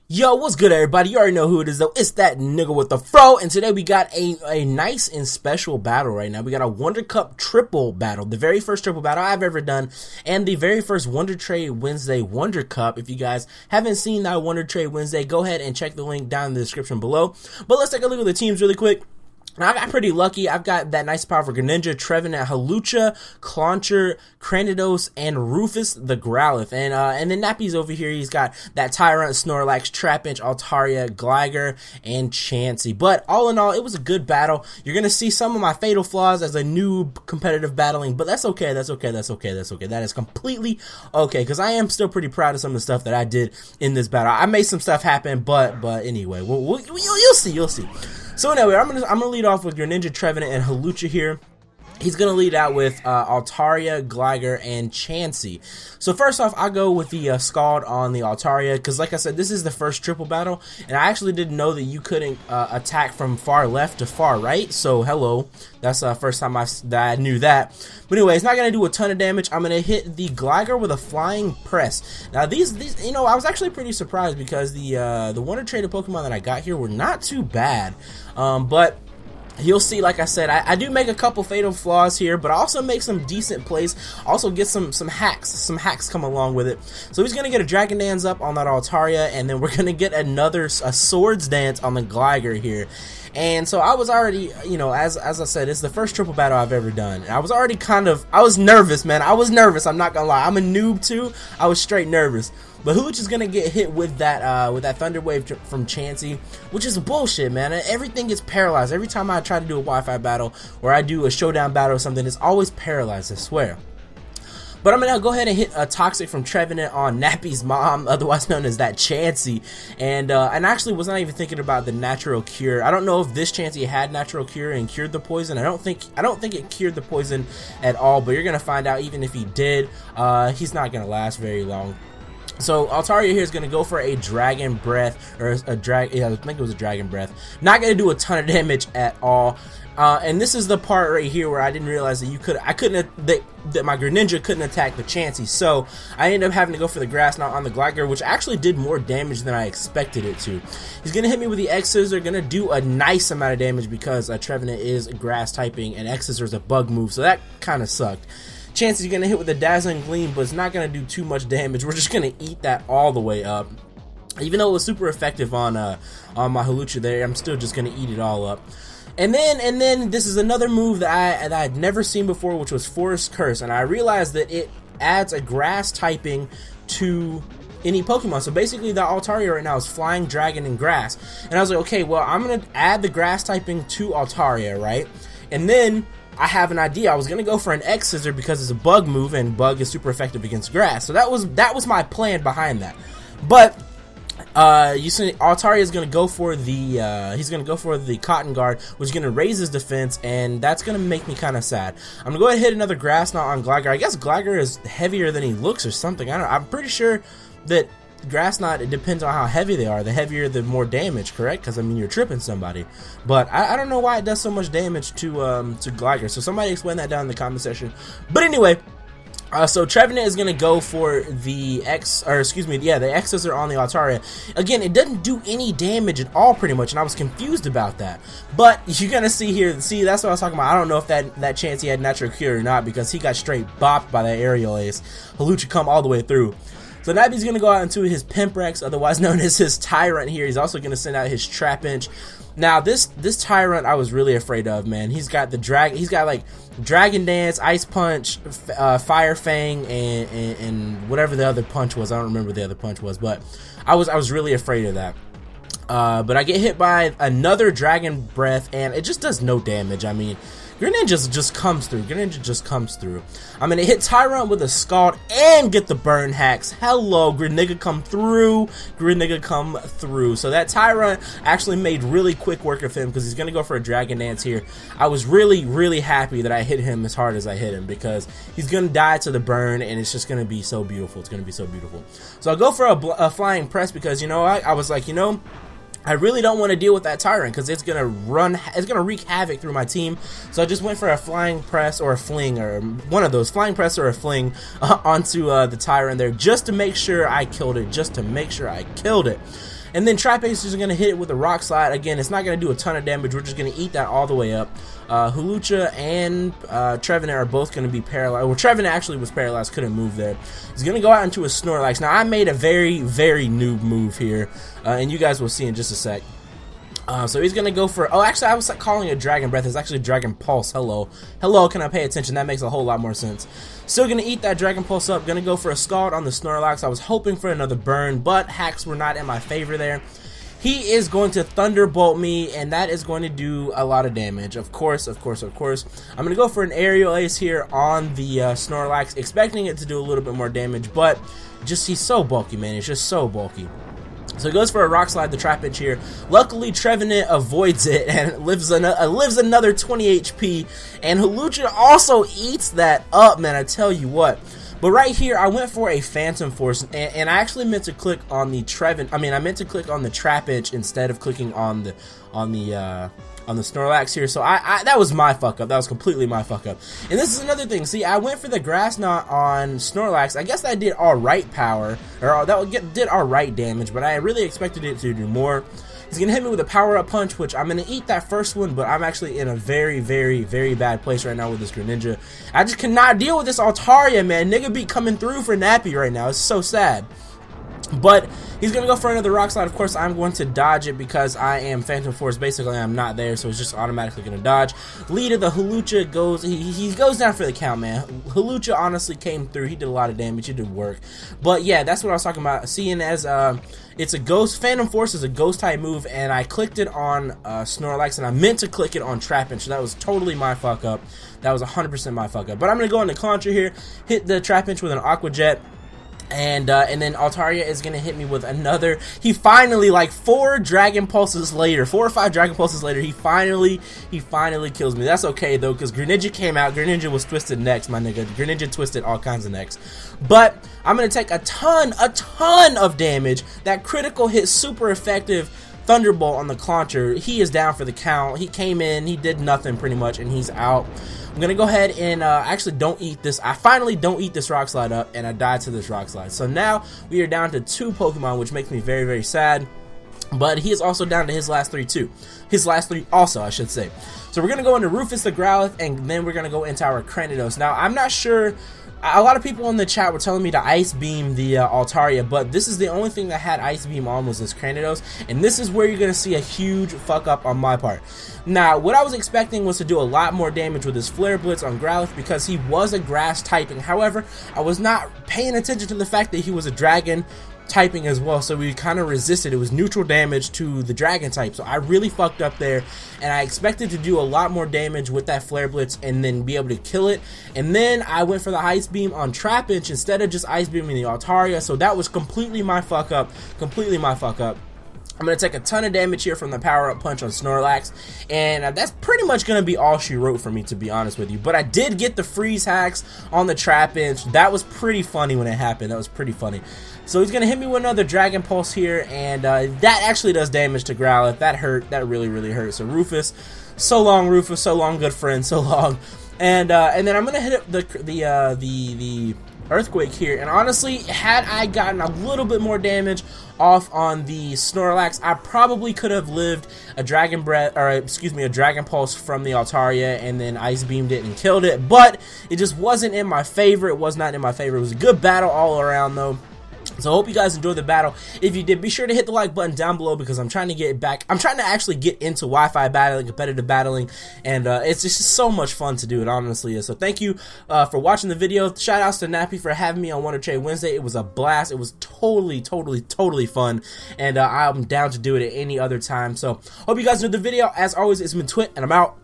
Yo, what's good, everybody? You already know who it is, though. It's that nigga with the fro, and today we got a nice and special battle right now. We got a WonderCup triple battle, the very first triple battle I've ever done, and the very first Wonder Trade Wednesday WonderCup. If you guys haven't seen that Wonder Trade Wednesday, go ahead and check the link down in the description below. But let's take a look at the teams really quick. Now, I got pretty lucky. I've got that nice powerful Greninja, Trevenant, Halucha, Clauncher, Cranidos, and Rufus the Growlithe. And then Nappy's over here. He's got that Tyrant, Snorlax, Trapinch, Altaria, Gligar, and Chansey. But all in all, it was a good battle. You're going to see some of my fatal flaws as a noob competitive battling, but that's okay. That's okay. That's okay. That's okay. That is completely okay, because I am still pretty proud of some of the stuff that I did in this battle. I made some stuff happen, but anyway, you'll see. You'll see. So anyway, I'm gonna lead off with Greninja, Trevenant, and Halucha here. He's going to lead out with Altaria, Gligar, and Chansey. So first off, I'll go with the Scald on the Altaria, because like I said, this is the first triple battle, and I actually didn't know that you couldn't attack from far left to far right, so hello. That's the first time that I knew that. But anyway, it's not going to do a ton of damage. I'm going to hit the Gligar with a Flying Press. Now, these, you know, I was actually pretty surprised, because the Wonder Traded Pokemon that I got here were not too bad, but you'll see, like I said, I do make a couple fatal flaws here, but I also make some decent plays. Also get some hacks come along with it. So he's gonna get a Dragon Dance up on that Altaria, and then we're gonna get a Swords Dance on the Gligar here. And so I was already, you know, as I said, it's the first triple battle I've ever done. And I was already I was nervous, man. I was nervous, I'm not gonna lie. I'm a noob too. I was straight nervous. But Hooch is gonna get hit with that Thunder Wave from Chansey, which is bullshit, man. Everything gets paralyzed. Every time I try to do a Wi-Fi battle or I do a showdown battle or something, it's always paralyzed, I swear. But I'm gonna go ahead and hit a Toxic from Trevenant on Nappy's mom, otherwise known as that Chansey, and actually was not even thinking about the Natural Cure. I don't know if this Chansey had Natural Cure and cured the poison. I don't think it cured the poison at all. But you're gonna find out. Even if he did, he's not gonna last very long. So Altaria here is going to go for a Dragon Breath, or I think it was a Dragon Breath. Not going to do a ton of damage at all. And this is the part right here where I didn't realize that that my Greninja couldn't attack the Chansey. So I ended up having to go for the Grass Knot on the Gligar, which actually did more damage than I expected it to. He's going to hit me with the X-Scissor, going to do a nice amount of damage because Trevenant is Grass typing and X-Scissor is a bug move, so that kind of sucked. Chances you're going to hit with a Dazzling Gleam, but it's not going to do too much damage. We're just going to eat that all the way up. Even though it was super effective on my Halucha there, I'm still just going to eat it all up. And then this is another move that I'd never seen before, which was Forest Curse. And I realized that it adds a Grass typing to any Pokemon. So basically the Altaria right now is Flying, Dragon, and Grass. And I was like, okay, well, I'm going to add the Grass typing to Altaria, right? And then I have an idea. I was gonna go for an X-Scissor because it's a bug move, and bug is super effective against grass. So that was my plan behind that. But you see, Altaria is gonna go for the Cotton Guard, which is gonna raise his defense, and that's gonna make me kind of sad. I'm gonna go ahead and hit another Grass Knot on Gligar. I guess Gligar is heavier than he looks or something. I'm pretty sure that Grass Knot, it depends on how heavy they are. The heavier, the more damage, correct? Because I mean, you're tripping somebody. But I don't know why it does so much damage to Gligar. So somebody explain that down in the comment section. But anyway, so Trevenant is gonna go for the the X-Scissor on the Altaria. Again, it doesn't do any damage at all, pretty much, and I was confused about that. But you're gonna see here. See, that's what I was talking about. I don't know if that Chansey had Natural Cure or not, because he got straight bopped by that Aerial Ace. Halucha come all the way through. So Nappy's going to go out into his Pimprex, otherwise known as his Tyrant here. He's also going to send out his Trapinch. Now, this Tyrant I was really afraid of, man. He's got like Dragon Dance, Ice Punch, Fire Fang, and whatever the other punch was. I don't remember what the other punch was, but I was really afraid of that. But I get hit by another Dragon Breath, and it just does no damage. I mean, Greninja just comes through. Greninja just comes through. I'm going to hit Tyrant with a Scald and get the burn hacks. Hello, Greninja come through. Greninja come through. So that Tyrant actually made really quick work of him, because he's going to go for a Dragon Dance here. I was really, really happy that I hit him as hard as I hit him, because he's going to die to the burn, and it's just going to be so beautiful. It's going to be so beautiful. So I'll go for a Flying Press, because, you know, I was like, you know, I really don't want to deal with that Tyrant, because it's gonna wreak havoc through my team. So I just went for a Flying Press or a Fling, or one of those, Flying Press or a Fling, onto the Tyrant there, just to make sure I killed it. And then Trapinch is just going to hit it with a rock slide. Again, it's not going to do a ton of damage. We're just going to eat that all the way up. Hawlucha and Trevenant are both going to be paralyzed. Well, Trevenant actually was paralyzed, couldn't move there. He's going to go out into a Snorlax. Now, I made a very, very noob move here, and you guys will see in just a sec. So he's going to go for... Oh, actually, I was calling it Dragon Breath. It's actually Dragon Pulse. Hello. Hello, can I pay attention? That makes a whole lot more sense. Still going to eat that Dragon Pulse up. Going to go for a Scald on the Snorlax. I was hoping for another burn, but hacks were not in my favor there. He is going to Thunderbolt me, and that is going to do a lot of damage. Of course, of course, of course. I'm going to go for an Aerial Ace here on the Snorlax, expecting it to do a little bit more damage, but just he's so bulky, man. It's just so bulky. So he goes for a Rock Slide, the Trapinch here. Luckily, Trevenant avoids it and lives another 20 HP. And Hawlucha also eats that up, man, I tell you what. But right here, I went for a Phantom Force, and I actually meant to click on the I meant to click on the Trapinch instead of clicking on the Snorlax here. So that was my fuck up. That was completely my fuck up. And this is another thing. See, I went for the Grass Knot on Snorlax. I guess that did alright power, or did alright damage, but I really expected it to do more. He's going to hit me with a power-up punch, which I'm going to eat that first one, but I'm actually in a very, very, very bad place right now with this Greninja. I just cannot deal with this Altaria, man. Nigga be coming through for Nappy right now. It's so sad. But he's going to go for another Rock Slide. Of course, I'm going to dodge it because I am Phantom Force. Basically, I'm not there, so it's just automatically going to dodge. Lead of the Hawlucha goes... He goes down for the count, man. Hawlucha honestly came through. He did a lot of damage. He did work. But, yeah, that's what I was talking about. Seeing as... it's a Ghost. Phantom Force is a Ghost type move, and I clicked it on Snorlax, and I meant to click it on Trapinch, so that was totally my fuck up. That was 100% my fuck up. But I'm going to go into Contra here, hit the Trapinch with an Aqua Jet. And then Altaria is going to hit me with another. He finally, like 4 Dragon Pulses later, 4 or 5 Dragon Pulses later, he finally kills me. That's okay, though, because Greninja came out. Greninja was twisted necks, my nigga. Greninja twisted all kinds of necks. But I'm going to take a ton of damage. That critical hit, super effective. Thunderbolt on the Contra. He is down for the count. He came in, he did nothing pretty much, and he's out. I'm going to go ahead and actually don't eat this. I finally don't eat this Rock Slide up, and I died to this Rock Slide. So now we are down to 2 Pokemon, which makes me very, very sad. But he is also down to his last 3 too. His last 3 also, I should say. So we're going to go into Rufus the Growlithe, and then we're going to go into our Cranidos. Now, I'm not sure... A lot of people in the chat were telling me to Ice Beam the Altaria, but this is the only thing that had Ice Beam on was this Cranidos, and this is where you're going to see a huge fuck up on my part. Now, what I was expecting was to do a lot more damage with his Flare Blitz on Growlithe because he was a grass typing. However, I was not paying attention to the fact that he was a dragon typing as well, so we kind of resisted. It was neutral damage to the dragon type, so I really fucked up there, and I expected to do a lot more damage with that Flare Blitz and then be able to kill it. And then I went for the Ice Beam on Trapinch instead of just Ice Beaming the Altaria, so that was completely my fuck up. Completely my fuck up. I'm going to take a ton of damage here from the power-up punch on Snorlax, and that's pretty much going to be all she wrote for me, to be honest with you. But I did get the freeze hacks on the Trapinch. That was pretty funny when it happened. That was pretty funny. So he's going to hit me with another Dragon Pulse here, and that actually does damage to Growlithe. That hurt. That really, really hurt. So Rufus, so long, Rufus. So long, good friend. So long. And then I'm going to hit up the Earthquake here, and honestly, had I gotten a little bit more damage off on the Snorlax, I probably could have lived a Dragon Breath, or excuse me, a Dragon Pulse from the Altaria, and then Ice Beamed it and killed it. But it just wasn't in my favor. It was not in my favor. It was a good battle all around, though. So I hope you guys enjoyed the battle. If you did, be sure to hit the like button down below because I'm trying to get back. I'm trying to actually get into Wi-Fi battling, competitive battling, and it's just so much fun to do. It honestly is. So thank you for watching the video. Shout outs to Nappy for having me on Wonder Trade Wednesday. It was a blast. It was totally fun, and I'm down to do it at any other time. So hope you guys enjoyed the video. As always, it's been Twit, and I'm out.